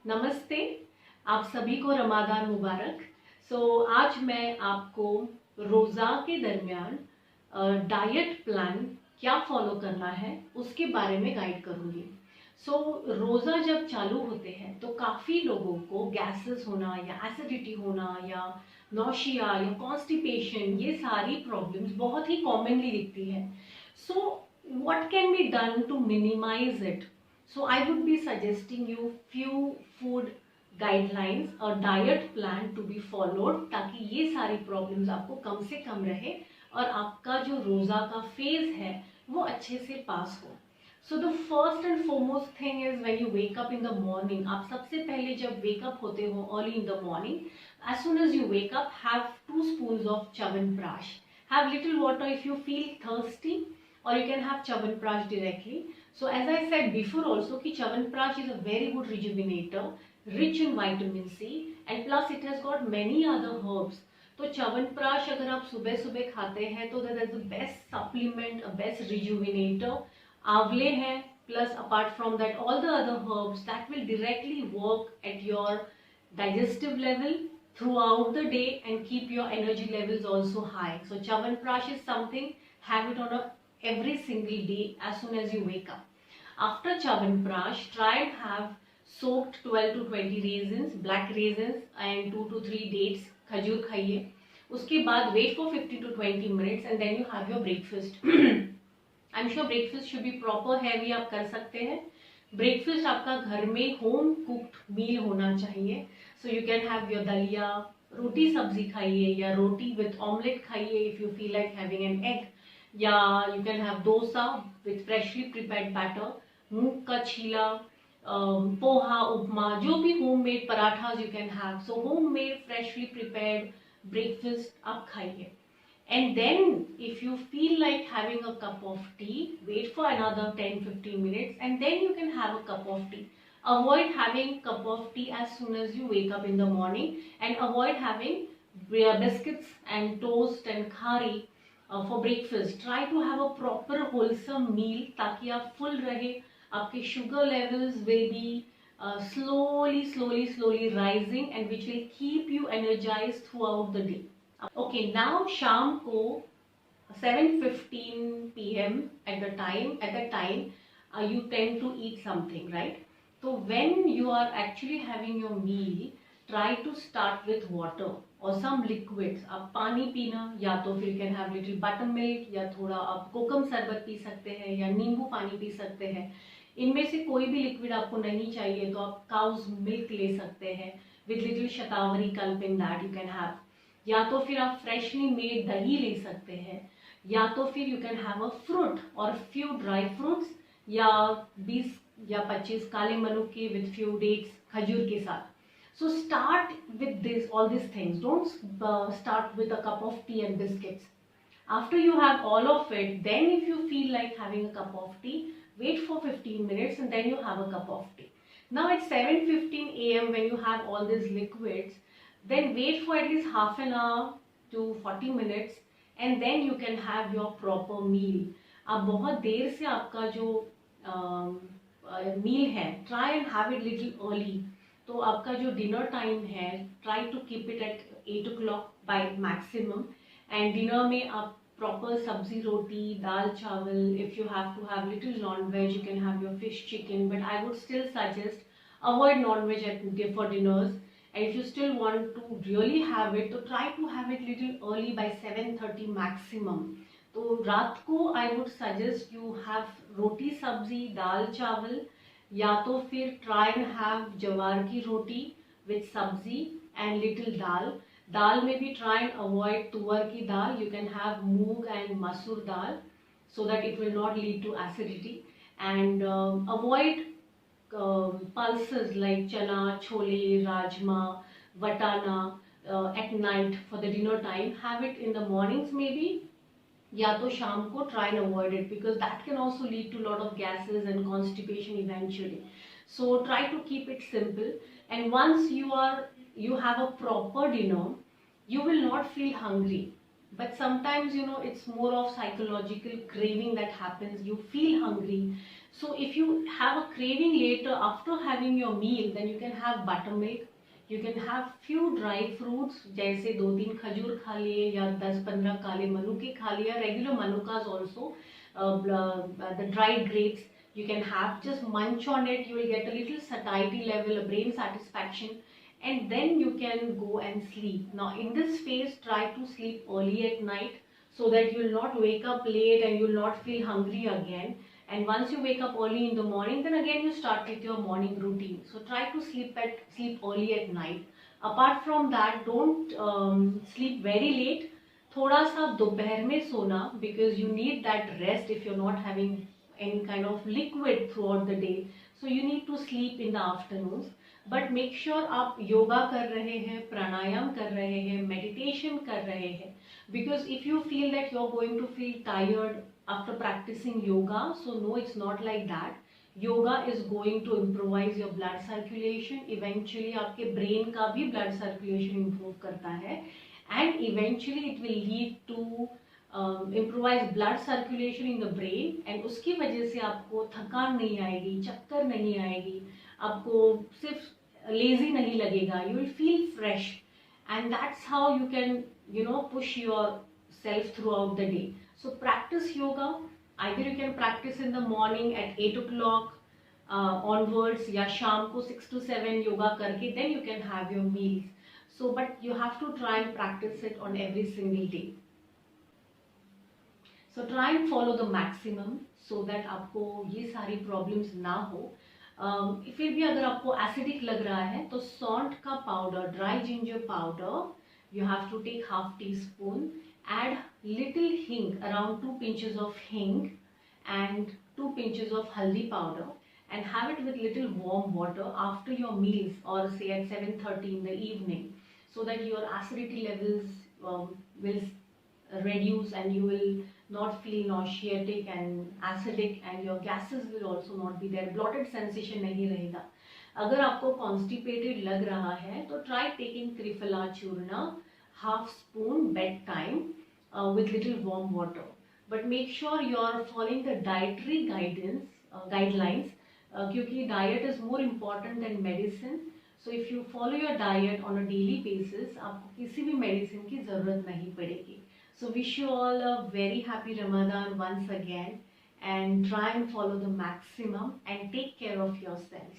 नमस्ते, आप सभी को रमादान मुबारक। आज मैं आपको रोज़ा के दरमियान डाइट प्लान क्या फॉलो करना है उसके बारे में गाइड करूँगी। रोज़ा जब चालू होते हैं तो काफ़ी लोगों को गैसेस होना या एसिडिटी होना या नौशिया या कॉन्स्टिपेशन, ये सारी प्रॉब्लम्स बहुत ही कॉमनली दिखती है। So what can be done to minimize it? So I would be suggesting you few food guidelines और diet plan to be followed ताकि ये सारी problems आपको कम से कम रहे और आपका जो रोज़ा का phase है वो अच्छे से पास हो। So the first and foremost thing is when you wake up in the morning, आप सबसे पहले जब wake up होते हो early in the morning, as soon as you wake up, have 2 spoons of Chyawanprash. Have little water if you feel thirsty, or you can have Chyawanprash directly. So as I said before also कि Chyawanprash is a very good rejuvenator, rich in vitamin C, and plus it has got many other herbs. तो च्यवनप्राश अगर आप सुबह सुबह खाते हैं तो that is the best supplement, a best rejuvenator. आंवले हैं, plus apart from that all the other herbs that will directly work at your digestive level throughout the day and keep your energy levels also high. So Chyawanprash is something, have it on every single day as soon as you wake up. After Chyawanprash, try and have soaked 12 to 20 raisins, black raisins, and 2 to 3 dates. खजूर खाइए. उसके बाद wait for 50 to 20 minutes and then you have your breakfast. I'm sure breakfast should be proper heavy, आप कर सकते हैं. Breakfast आपका घर में home cooked meal होना चाहिए. So you can have your दलिया, रोटी सब्जी खाइए या रोटी with omelette खाइए if you feel like having an egg. या you can have dosa with freshly prepared batter, मूंग का छीला, पोहा, उपमा, जो भी homemade parathas you can have. So homemade freshly prepared breakfast आप खाइए. And then if you feel like having a cup of tea, wait for another 10-15 minutes and then you can have a cup of tea. Avoid having cup of tea as soon as you wake up in the morning and avoid having biscuits and toast and khari for breakfast. Try to have a proper wholesome meal ताकि आप full रहे. आपके sugar levels will be slowly rising and which will keep you energized throughout the day. Okay, now शाम को 7:15 p.m. at that time you tend to eat something, right? So when you are actually having your meal, try to start with water or some liquids. आप पानी पीना या तो फिर can have little buttermilk या थोड़ा आप कोकम शरबत पी सकते हैं या नींबू पानी पी सकते हैं. इनमें से कोई भी लिक्विड आपको नहीं चाहिए तो आप काउज मिल्क ले सकते हैं विद लिटिल शतावरी कल्प in that you can have. या तो फिर आप फ्रेशली मेड दही ले सकते हैं या तो फिर you can have a fruit और फ्यू ड्राई फ्रूट्स या 20 या 25 काले मनुके विद फ्यू डेट्स खजूर के साथ. So start with all these things. Don't start with a cup of tea and biscuits. After you have all of it, then if you feel like having a cup of tea, wait for 15 minutes and then you have a cup of tea. Now at 7:15 a.m. when you have all these liquids, then wait for at least half an hour to 40 minutes and then you can have your proper meal. अब बहुत देर से आपका जो meal है, try and have it little early. तो आपका जो dinner time है try to keep it at 8 o'clock by maximum. And dinner में आप प्रॉपर सब्जी रोटी दाल चावल. If you have to have little non veg you can have your fish chicken, but I would still suggest avoid non veg for dinners. And if you still want to really have it तो try to have it little early by 7:30 maximum. तो रात को I would suggest you have roti sabzi dal चावल या तो फिर try and have jowar की roti with sabzi and little dal. दाल में भी ट्राई एंड अवॉइड तुअर की dal. You can have moong and masoor dal so that it will not lead to acidity. And avoid pulses like chana, chole, rajma, vatana at night for the dinner time. Have it in the mornings maybe या तो शाम को try and avoid it because that can also lead to a lot of gases and constipation eventually. So try to keep it simple, and once you have a proper dinner, you will not feel hungry. but sometimes it's more of psychological craving that happens. You feel hungry, so if you have a craving later after having your meal, then you can have buttermilk, you can have few dry fruits, जैसे 2-3 खजूर खा लिए या 10-15 काले मनुके खा लिया, regular manukas also, the dried grapes you can have, just munch on it, you will get a little satiety level, a brain satisfaction, and then you can go and sleep. Now in this phase, try to sleep early at night so that you will not wake up late and you will not feel hungry again. And once you wake up early in the morning, then again you start with your morning routine. So try to sleep early at night. Apart from that, don't sleep very late. थोड़ा सा दोपहर में सोना, because you need that rest if you're not having any kind of liquid throughout the day. So you need to sleep in the afternoons. But make sure आप योगा कर रहे हैं, प्राणायाम कर रहे हैं, मेडिटेशन कर रहे हैं, because if you feel that you are going to feel tired after practicing yoga, so no, it's not like that. Yoga is going to improvise your blood circulation. Eventually आपके ब्रेन का भी blood circulation improve करता है, and eventually it will lead to improvise blood circulation in the brain, and उसकी वजह से आपको थकान नहीं आएगी, चक्कर नहीं आएगी, आपको सिर्फ lazy nahi lagega, you will feel fresh, and that's how you can push yourself throughout the day. So practice yoga. Either you can practice in the morning at 8 o'clock onwards, ya sham ko 6 to 7 yoga karke then you can have your meals. So but you have to try and practice it on every single day. So try and follow the maximum so that आपको ये सारी problems ना हो. फिर भी अगर आपको acidic लग रहा है तो सॉल्ट का powder, dry ginger powder, you have to take half teaspoon, add little hing, around 2 pinches of hing and 2 pinches of haldi powder, and have it with little warm water after your meals, or say at 7:30 in the evening, so that your acidity levels will reduce and you will not feel nauseatic and acidic, and your gases will also not be there, bloated sensation नहीं रहेगा. अगर आपको constipated लग रहा है तो try taking Triphala Churna, half spoon bedtime, with little warm water. But make sure you are following the dietary guidelines, क्योंकि diet is more important than medicine. So if you follow your diet on a daily basis, आपको किसी भी medicine की ज़रूरत नहीं पड़ेगी. So wish you all a very happy Ramadan once again, and try and follow the maximum and take care of yourselves.